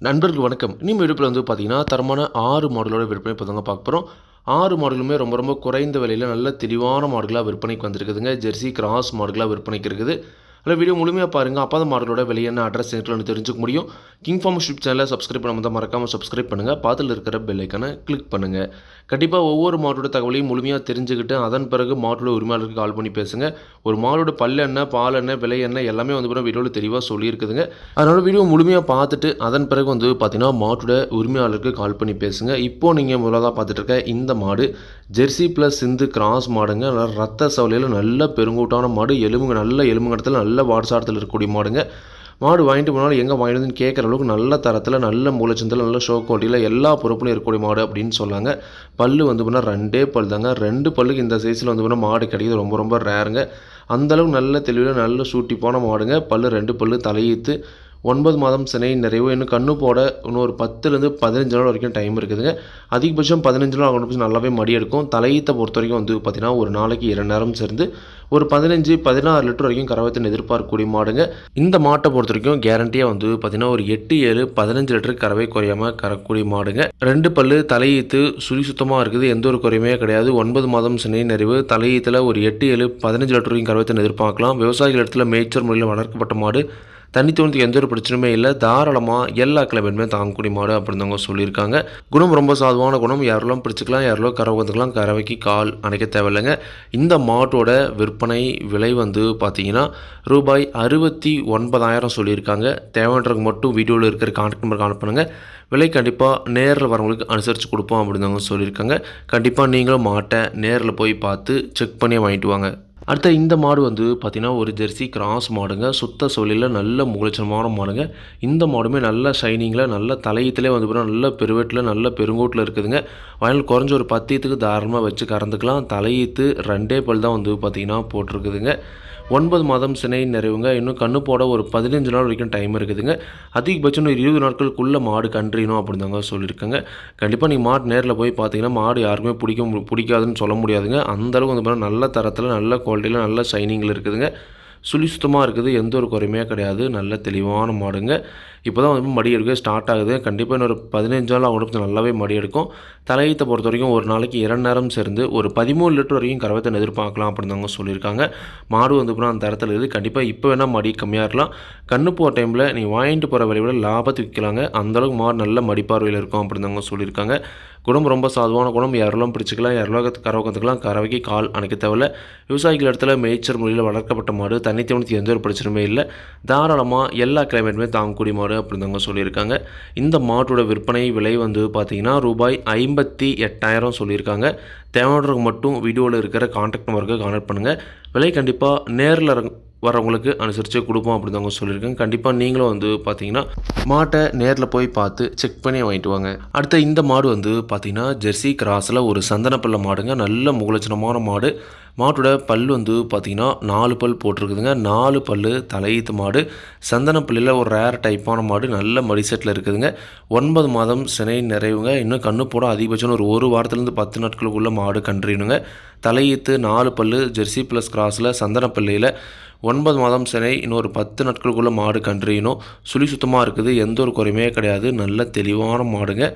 நண்பர்களுக்கு வணக்கம். இனிமே இடுப்பில் பார்த்தீங்கன்னா, தரமான 6 மாடலோட விற்பனை இப்போ தாங்க பார்க்க போறோம். 6 மாடலுமே ரொம்ப குறைந்த விலையில நல்ல தெளிவான மாடுகளா விற்பனைக்கு வந்திருக்குதுங்க. ஜெர்சி கிராஸ் மாடுகளா விற்பனைக்கு இருக்குது. அதில் வீடியோ முழுமையா பாருங்க. அப்போ தான் மாடுகளோட விலை என்ன, அட்ரஸ் என்ட்ரன்னு தெரிஞ்சுக்க முடியும். கிங் ஃபார்ம் யூடியூப் சேனலை சப்ஸ்கிரைப் பண்ணாம தான் மறக்காம சப்ஸ்கிரைப் பண்ணுங்க. பாத்துல இருக்கிற பெல் ஐக்கானை கிளிக் பண்ணுங்க. கண்டிப்பா ஒவ்வொரு மாட்டோட தகவலையும் முழுமையா தெரிஞ்சுக்கிட்டு அதன் பிறகு மாட்டோட உரிமையாளருக்கு கால் பண்ணி பேசுங்க. ஒரு மாடோட பல் என்ன, பால் என்ன, விலை என்ன எல்லாமே வீடியோவில் தெளிவாக சொல்லியிருக்குதுங்க. அதனால வீடியோ முழுமையாக பார்த்துட்டு அதன் பிறகு பார்த்தீங்கன்னா மாட்டோட உரிமையாளருக்கு கால் பண்ணி பேசுங்க. இப்போ நீங்கள் முதலாக பார்த்துட்டு இருக்க இந்த மாடு ஜெர்சி ப்ளஸ் சிந்து கிராஸ் மாடுங்க. நல்லா ரத்த சவலையில் நல்ல பெருங்கூட்டான மாடு, நல்ல எலும்புங்கடத்தில் நல்ல வாட்சாரத்தில் இருக்கக்கூடிய மாடுங்க. மாடு வாங்கிட்டு போனாலும் எங்கே வாங்கினதுன்னு கேட்குற அளவுக்கு நல்ல தரத்தில், நல்ல மூலச்சந்தில், நல்ல ஷோ குவாலிட்டியில் எல்லா பொறுப்புலையும் இருக்கக்கூடிய மாடு அப்படின்னு சொல்லாங்க. பல்லு பார்த்தீங்கன்னா 2 பல் தாங்க. 2 பல்லுக்கு இந்த சைஸில் பார்த்தீங்கன்னா மாடு கிடைக்கிறது ரொம்ப ரேருங்க. அந்தளவுக்கு நல்ல தெளிவில் நல்ல சூட்டிப்பான மாடுங்க. பல்லு 2 பல்லு, தலையீத்து 9 மாதம் சினை நிறைவு. இன்னும் கண்ணு போட இன்னும் ஒரு 10லேருந்து 15 நாள் வரைக்கும் டைம் இருக்குதுங்க. அதிகபட்சம் 15 நாள் ஆகணும், நல்லாவே மடி எடுக்கும். தலையீத்தை பொறுத்த வரைக்கும் பார்த்தீங்கன்னா ஒரு நாளைக்கு 2 நேரம் சேர்ந்து ஒரு 15-16 லிட்டர் வரைக்கும் கறவைத்தின் எதிர்பார்க்கக்கூடிய மாடுங்க. இந்த மாட்டை பொறுத்த வரைக்கும் கேரண்டியாக பார்த்தீங்கன்னா ஒரு 8-7-15 லிட்டர் கறவை குறையாமல் கறக்கூடிய மாடுங்க. 2 பல்லு, தலையீத்து சுழி சுத்தமாக இருக்குது, எந்த ஒரு குறையுமே கிடையாது. 9 மாதம் சினை நிறைவு. தலையீத்தில் ஒரு 8-7-15 லிட்டர் வரைக்கும் கறவைத்தின் எதிர்பார்க்கலாம். விவசாயிகள் இடத்துல மேய்ச்சல் முறையில் வளர்க்கப்பட்ட மாடு. தண்ணி தோணுக்கு எந்த ஒரு பிரச்சனையுமே இல்லை. தாராளமாக எல்லா கிளைமேட்டுமே தாங்கக்கூடிய மாடு அப்படின்னு தாங்க சொல்லியிருக்காங்க. குணம் ரொம்ப சாதுவான குணம். யாரெல்லாம் பிடிச்சிக்கலாம், யாரெல்லாம் கறவை வந்துக்கலாம். கறவைக்கு கால் அணைக்க தேவையில்லைங்க. இந்த மாட்டோட விற்பனை விலை பார்த்தீங்கன்னா ரூபாய் 69,000 சொல்லியிருக்காங்க. தேவைன்றவங்க மட்டும் வீடியோவில் இருக்கிற கான்டாக்ட் நம்பருக்கு அனுப்புனுங்க. விலை கண்டிப்பாக நேரில் வரவங்களுக்கு அனுசரித்து கொடுப்போம் அப்படின்னு தாங்க சொல்லியிருக்காங்க. கண்டிப்பாக நீங்களும் மாட்டை நேரில் போய் பார்த்து செக் பண்ணி வாங்கிட்டு வாங்க. அடுத்த இந்த மாடு பார்த்திங்கன்னா ஒரு ஜெர்சி கிராஸ் மாடுங்க. சுத்த சொல்லியில் நல்ல முகலட்சணமான மாடுங்க. இந்த மாடுமே நல்ல ஷைனிங்கில், நல்ல தலையத்திலே நல்ல பெருவெட்டில், நல்ல பெருங்கோட்டில் இருக்குதுங்க. வயல் குறைஞ்ச ஒரு 10 தாராளமாக வச்சு கறந்துக்கலாம். தலையீத்து 2 பல் தான் பார்த்திங்கன்னா போட்டிருக்குதுங்க. 9 மாதம் சினை நிறைவுங்க. இன்னும் கண்ணு போட ஒரு 15 நாள் வரைக்கும் டைம் இருக்குதுங்க. அதிகபட்சம் ஒரு 20 நாட்களுக்குள்ளே மாடு கன்றினோம் அப்படின்னு தாங்க சொல்லியிருக்காங்க. கண்டிப்பாக நீங்கள் மாடு நேரில் போய் பார்த்தீங்கன்னா மாடு யாருக்குமே பிடிக்காதுன்னு சொல்ல முடியாதுங்க. அந்தளவுக்கு நல்ல தரத்தில், நல்ல குவாலிட்டியில், நல்ல ஷைனிங்கில் இருக்குதுங்க. சுழி சுத்தமாக இருக்குது, எந்த ஒரு குறையுமே கிடையாது. நல்ல தெளிவான மாடுங்க. இப்போ தான் மடி எடுக்க ஸ்டார்ட் ஆகுது. கண்டிப்பாக இன்னொரு 15 நாள் அவங்களுக்கு நல்லாவே மடி எடுக்கும். தலையீத்தை பொறுத்த வரைக்கும் ஒரு நாளைக்கு 2 நேரம் சேர்ந்து ஒரு 13 லிட்டர் வரைக்கும் கறவைத்தின் எதிர்பார்க்கலாம் அப்படின்னு தாங்க சொல்லியிருக்காங்க. மாடு அந்த தரத்தில் இருக்குது. கண்டிப்பாக இப்போ வேணால் மடி கம்மியாக இருக்கலாம். கண்ணு போகிற டைமில் நீங்கள் வாங்கிட்டு போகிற விலை விட லாபத்துக்கு விற்கலாங்க. அந்தளவுக்கு மாடு நல்ல மடிப்பார்வையில் இருக்கும் அப்படின்னு தாங்க சொல்லியிருக்காங்க. குணம் ரொம்ப சாதுவான குணம். யாரெல்லாம் பிடிச்சிக்கலாம், யாரெல்லாம் கறவை கற்றுக்கலாம். கறவைக்கு கால் அணைக்க தேவையில்லை. விவசாயிகள் இடத்துல மேய்ச்சல் முறையில் வளர்க்கப்பட்ட மாடு. தண்ணி தோணுக்கு எந்த ஒரு பிரச்சனையுமே இல்லை. தாராளமாக எல்லா கிளைமேட்டுமே தாங்கக்கூடிய மாடு அப்படின்னு தாங்க சொல்லியிருக்காங்க. இந்த மாட்டோட விற்பனை விலை பார்த்தீங்கன்னா ரூபாய் 58,000 சொல்லியிருக்காங்க. தேவையானவருக்கு மட்டும் வீடியோவில் இருக்கிற கான்டாக்ட் நம்பருக்கு கான்டாக்ட் பண்ணுங்கள். விலை கண்டிப்பாக நேரில் வரவங்களுக்கு அனுசரித்து கொடுப்போம் அப்படின்னு தாங்க சொல்லியிருக்காங்க. கண்டிப்பாக நீங்களும் பார்த்தீங்கன்னா மாட்டை நேரில் போய் பார்த்து செக் பண்ணி வாங்கிட்டு வாங்க. அடுத்த இந்த மாடு பார்த்தீங்கன்னா ஜெர்சி கிராஸில் ஒரு சந்தனப்பல்ல மாடுங்க. நல்ல முகலட்சணமான மாடு. மாட்டோட பல் பார்த்தீங்கன்னா 4 பல் போட்டிருக்குதுங்க. 4 பல் தலையீத்து மாடு. சந்தனப்பள்ளியில் ஒரு ரேர் டைப்பான மாடு. நல்ல மடிசெட்டில் இருக்குதுங்க. 9 மாதம் சினை நிறைவுங்க. இன்னும் கண்ணு போட அதிகபட்சம் ஒரு வாரத்துலேருந்து 10 நாட்களுக்குள்ளே மாடு கன்றினுங்க. தலையீத்து 4 பல் ஜெர்சி ப்ளஸ் கிராஸில் சந்தனப்பள்ளியில் 9 மாதம் சினை. இன்னொரு 10 நாட்களுக்குள்ளே மாடு கன்றினும். சுழி சுத்தமாக இருக்குது, எந்த ஒரு குறையுமே கிடையாது. நல்ல தெளிவான மாடுங்க.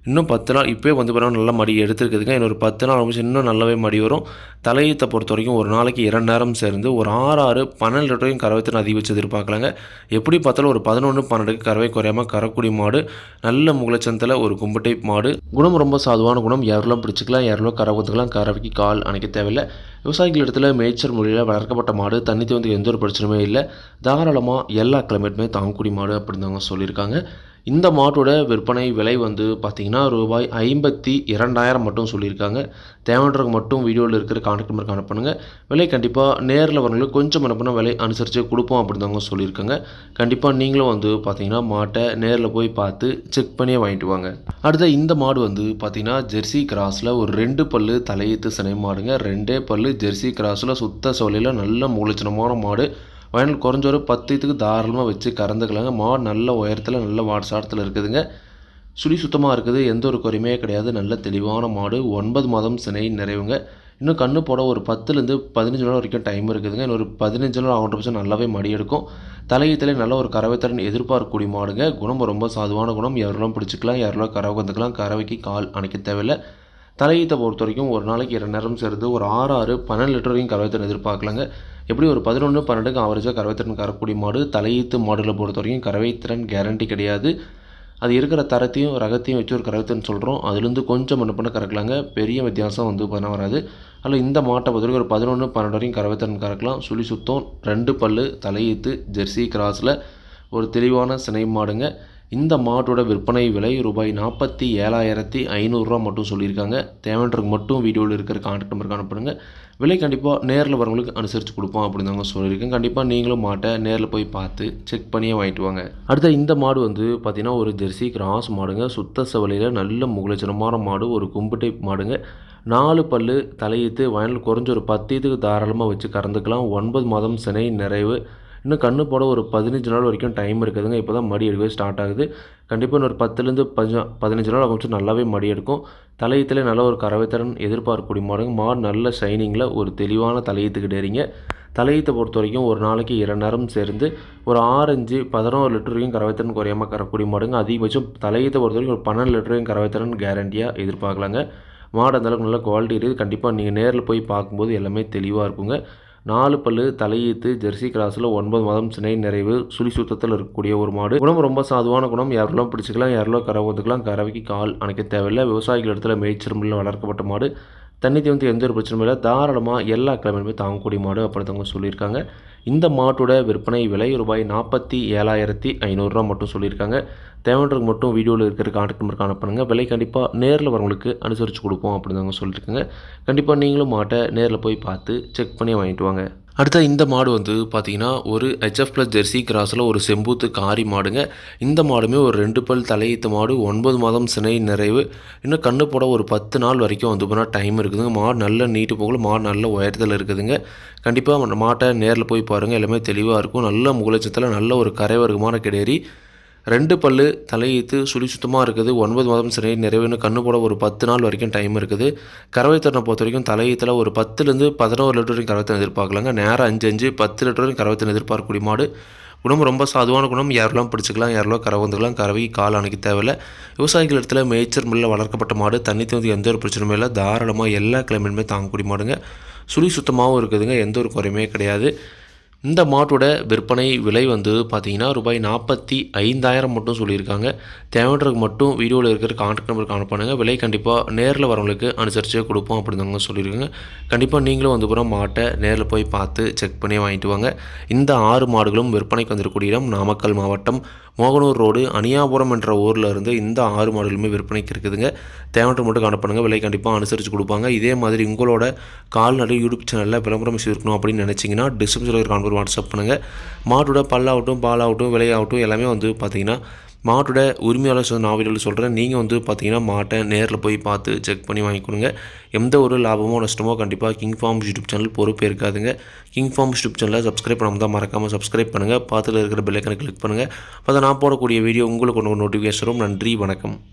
இன்னும் 10 நாள் இப்போயே பாருங்கள் நல்லா மடி எடுத்துருக்குதுங்க. இன்னொரு 10 நாள் இன்னும் நல்லாவே மடி வரும். தலையீத்தை பொறுத்த வரைக்கும் ஒரு நாளைக்கு 2 நேரம் சேர்ந்து ஒரு 6-12 லிட்டர் வரைக்கும் கறவைத்தின் அதிகபட்சம் எதிர்பார்க்கலாங்க. எப்படி பார்த்தாலும் ஒரு 11-12 கறவை குறையாமல் கறக்கூடிய மாடு. நல்ல முகலச்சந்தில் ஒரு கும்பு டைப் மாடு. குணம் ரொம்ப சாதுவான குணம். யாரெல்லாம் பிடிச்சிக்கலாம், யாரெல்லாம் கறவை கற்றுக்கலாம். கறவைக்கு கால் அணைக்க தேவையில்லை. விவசாயிகள் இடத்துல மேய்ச்சல் முறையில் வளர்க்கப்பட்ட மாடு. தண்ணி எந்த ஒரு பிரச்சனையுமே இல்லை. தாராளமாக எல்லா கிளைமேட்டுமே தாங்கக்கூடிய மாடு அப்படின்னு தாங்க சொல்லியிருக்காங்க. இந்த மாட்டோட விற்பனை விலை பார்த்தீங்கன்னா ரூபாய் 52,000 மட்டும் சொல்லியிருக்காங்க. தேவைன்றவங்க மட்டும் வீடியோவில் இருக்கிற கான்டாக்ட் நம்பருக்கு அனுப்புனுங்க. விலை கண்டிப்பாக நேரில் வரவங்களுக்கு கொஞ்சம் அனுப்புனா விலை அனுசரித்து கொடுப்போம் அப்படின்னு தாங்க சொல்லியிருக்காங்க. கண்டிப்பாக நீங்களும் பார்த்தீங்கன்னா மாட்டை நேரில் போய் பார்த்து செக் பண்ணியே வாங்கிட்டு வாங்க. அடுத்த இந்த மாடு பார்த்தீங்கன்னா ஜெர்சி கிராஸில் ஒரு 2 பல்லு தலையீத்து சினை மாடுங்க. 2 பல்லு ஜெர்சி கிராஸில் சுத்த சோலையில் நல்ல மூலச்சனமான மாடு. வயலில் குறைஞ்ச ஒரு 10 தாராளமாக வச்சு கறந்துக்கலாங்க. மாடு நல்ல உயரத்தில், நல்ல வாட்சாரத்தில் இருக்குதுங்க. சுழி சுத்தமாக இருக்குது, எந்த ஒரு குறையுமே கிடையாது. நல்ல தெளிவான மாடு. 9 மாதம் சினை நிறைவுங்க. இன்னும் கண்ணு போட ஒரு 10லேருந்து 15 நாள் வரைக்கும் டைம் இருக்குதுங்க. இன்னொரு 15 நாள் ஆகிற பட்சம் நல்லாவே மடி எடுக்கும். தலையீத்திலே நல்ல ஒரு கறவைத்திறன் எதிர்பார்க்கக்கூடிய மாடுங்க. குணம் ரொம்ப சாதுவான குணம். யாரெல்லாம் பிடிச்சிக்கலாம், யாரெல்லாம் கறவை வந்துக்கலாம். கறவைக்கு கால் அணைக்க தேவையில்லை. தலையீத்தை பொறுத்த வரைக்கும் ஒரு நாளைக்கு 2 நேரம் சேர்ந்து ஒரு 12 லிட்டர் வரைக்கும் கறவைத்திறன் எதிர்பார்க்கலாங்க. எப்படி ஒரு 11, 12க்கு ஆவரேஜாக கறவைத்திறன் கறக்கூடிய மாடு. தலையீத்து மாடுகளை பொறுத்த வரைக்கும் கறவைத்திறன் கேரண்டி கிடையாது. அது இருக்கிற தரத்தையும் ரகத்தையும் வச்சு ஒரு கறவைத்திறன் சொல்கிறோம். அதுலேருந்து கொஞ்சம் பண்ண கறக்கலாங்க. பெரிய வித்தியாசம் பண்ண வராது. அதில் இந்த மாட்டை பொறுத்த வரைக்கும் ஒரு 11, 12 வரைக்கும் கறவைத்திறன் கறக்கலாம். சுழி சுத்தம், 2 பல்லு, தலையீத்து, ஜெர்சி கிராஸில் ஒரு தெளிவான சினை மாடுங்க. இந்த மாட்டோட விற்பனை விலை ரூபாய் 47,500 மட்டும் சொல்லியிருக்காங்க. தேவைன்றதுக்கு மட்டும் வீடியோவில் இருக்கிற கான்டாக்ட் நம்பருக்கு அனுப்புங்க. விலை கண்டிப்பாக நேரில் வரவங்களுக்கு அனுசரித்து கொடுப்போம் அப்படின்னு தாங்க சொல்லியிருக்கேன். கண்டிப்பாக நீங்களும் மாட்டை நேரில் போய் பார்த்து செக் பண்ணியே வாங்கிட்டு வாங்க. அடுத்த இந்த மாடு பார்த்திங்கன்னா ஒரு ஜெர்சி கிராஸ் மாடுங்க. சுத்த செவலையில் நல்ல முகலட்சணமான மாடு. ஒரு கும்பு டைப் மாடுங்க. 4 பல்லு, தலையீத்து, வயலில் குறைஞ்ச ஒரு 10 இதுக்கு தாராளமாக வச்சு கறந்துக்கலாம். 9 மாதம் சினை நிறைவு. இன்னும் கண்ணு போட ஒரு 15 நாள் வரைக்கும் டைம் இருக்குதுங்க. இப்போ தான் மடி எடுக்கவே ஸ்டார்ட் ஆகுது. கண்டிப்பாக இன்னொரு 10லேருந்து 15 நாள் கொஞ்சம் நல்லாவே மடி எடுக்கும். தலையீத்திலே நல்ல ஒரு கறவைத்திறன் எதிர்பார்க்கக்கூடிய மாடுங்க. மாடு நல்ல ஷைனிங்கில் ஒரு தெளிவான தலையீத்துக்கு டேரிங்க. தலையீத்தை பொறுத்த வரைக்கும் ஒரு நாளைக்கு 2 நேரம் சேர்ந்து ஒரு 6, 11 லிட்டர் வரைக்கும் கறவைத்திறன் குறையாமல் கறக்கூடிய மாடுங்க. அதிகபட்சம் தலையீத்தை பொறுத்த வரைக்கும் ஒரு 12 லிட்டர் வரைக்கும் கறவைத்திறன் கேரண்டியாக எதிர்பார்க்கலாங்க. மாடு அந்தளவுக்கு நல்ல குவாலிட்டி இருக்குது. கண்டிப்பாக நீங்கள் நேரில் போய் பார்க்கும்போது எல்லாமே தெளிவாக இருக்குங்க. 4 பல்லு, தலையீத்து, ஜெர்சி கிராஸில் 9 மாதம் சினை நிறைவு, சுழி சுத்தத்தில் இருக்கக்கூடிய ஒரு மாடு. குணம் ரொம்ப சாதுவான குணம். யாரெல்லாம் பிடிச்சிக்கலாம், யாரெல்லாம் கறவை வந்துக்கலாம். கறவைக்கு கால் அணைக்க தேவையில்லை. விவசாயிகள் இடத்துல மேய்ச்சல் வளர்க்கப்பட்ட மாடு. தண்ணி எந்த ஒரு பிரச்சனையும் இல்லை. தாராளமாக எல்லா கிழமையுமே தாங்கக்கூடிய மாடு அப்படின்னு சொல்லியிருக்காங்க. இந்த மாட்டோட விற்பனை விலை ரூபாய் 47,500 மட்டும் சொல்லியிருக்காங்க. தேவைன்றதுக்கு மட்டும் வீடியோவில் இருக்கிற கான்டாக்ட் நம்பருக்கு அனுப்புங்க. விலை கண்டிப்பாக நேரில் வரவங்களுக்கு அனுசரித்து கொடுப்போம் அப்படின்னு சொல்லியிருக்காங்க. கண்டிப்பாக நீங்களும் மாட்டை நேரில் போய் பார்த்து செக் பண்ணி வாங்கிட்டு வாங்க. அடுத்த இந்த மாடு பார்த்திங்கன்னா ஒரு HF + ஜெர்சி கிராஸில் ஒரு செம்பூத்து காரி மாடுங்க. இந்த மாடுமே ஒரு 2 பல் தலையீத்து மாடு. 9 மாதம் சினை நிறைவு. இன்னும் கண்ணு போட ஒரு 10 நாள் வரைக்கும் போனால் டைம் இருக்குதுங்க. மாடு நல்ல நீட்டு போகல, மாடு நல்ல உயரத்தில் இருக்குதுங்க. கண்டிப்பாக மாட்டை நேரில் போய் பாருங்கள். எல்லாமே தெளிவாக இருக்கும். நல்ல முகலட்சத்தில் நல்ல ஒரு கரை வர்க்கமான கிடேரி. 2 பல்லு, தலையீத்து, சுழி சுத்தமாக இருக்குது. 9 மாதம் சினை நிறைவுன்னு கண்ணு போட ஒரு 10 நாள் வரைக்கும் டைம் இருக்குது. கறவைத்திறனை பொறுத்த வரைக்கும் தலையீத்தில் ஒரு 10லேருந்து 11 லிட்டர் வரைக்கும் கறவைத்திறன் எதிர்பார்க்கலாங்க. நேரம் 5, 10 லிட்டர் வரைக்கும் கறவைத்திறன் எதிர்பார்க்கக்கூடிய மாடு. குணம் ரொம்ப சாதுவான குணம். யாரெல்லாம் பிடிச்சிக்கலாம், யாரெல்லாம் கறவை வந்துக்கலாம். கறவைக்கு கால் அணைக்க தேவையில்லை. விவசாயிகள் இடத்துல மேய்ச்சல் முறையில் வளர்க்கப்பட்ட மாடு. தண்ணி எந்த ஒரு பிரச்சனையும் இல்லை. தாராளமாக எல்லா கிளைமேட்டுமே தாங்கக்கூடிய மாடுங்க. சுழி சுத்தமாகவும் இருக்குதுங்க. எந்த ஒரு குறையுமே கிடையாது. இந்த மாட்டோட விற்பனை விலை பார்த்திங்கன்னா ரூபாய் 45,000 மட்டும் சொல்லியிருக்காங்க. தேவைன்றதுக்கு மட்டும் வீடியோவில் இருக்கிற கான்டாக்ட் நம்பருக்கு அனுப்புங்க. விலை கண்டிப்பாக நேரில் வரவங்களுக்கு அனுசரிச்சே கொடுப்போம் அப்படின்னு சொல்லியிருக்காங்க. கண்டிப்பாக நீங்களும் பூரா மாட்டை நேரில் போய் பார்த்து செக் பண்ணி வாங்கிட்டு வாங்க. இந்த 6 மாடுகளும் விற்பனைக்கு வந்திருக்கக்கூடிய இடம் நாமக்கல் மாவட்டம் மோகனூர் ரோடு அணியாபுரம் என்ற ஊரில் இருந்து இந்த 6 மாடுகளுமே விற்பனைக்கு இருக்குதுங்க. தேவைன்ற மட்டும் அனுப்புங்க. விலை கண்டிப்பாக அனுசரித்து கொடுப்பாங்க. இதே மாதிரி உங்களோட கால்நடை யூடியூப் சேனலில் விளம்பரம் இருக்கணும் அப்படின்னு நினச்சிங்கன்னா டிஸ்கிரிப்ஷனில் வாட்ஸ்அப் பண்ணுங்கள். மாட்டோட பல்லாகட்டும், பாலாகட்டும், விலையாகட்டும் எல்லாமே பார்த்திங்கன்னா மாட்டோட உரிமையாளர் நான் வீடியோவில் சொல்கிறேன். நீங்கள் பார்த்தீங்கன்னா மாட்டை நேரில் போய் பார்த்து செக் பண்ணி வாங்கிக்கணுங்க. எந்த ஒரு லாபமோ நஷ்டமோ கண்டிப்பாக கிங் ஃபார்ம்ஸ் யூடியூப் சேனல் பொறுப்பே இருக்காதுங்க. கிங் ஃபார்ம்ஸ் யூடியூப் சேனலை சப்ஸ்கிரைப் பண்ணாமல் தான் மறக்காமல் சப்ஸ்கிரைப் பண்ணுங்கள். பார்த்துல இருக்கிற பெல் ஐக்கனை கிளிக் பண்ணுங்கள். அப்போ தான் நான் போடக்கூடிய வீடியோ உங்களுக்கு நோட்டிஃபிகேஷன் வரும். நன்றி, வணக்கம்.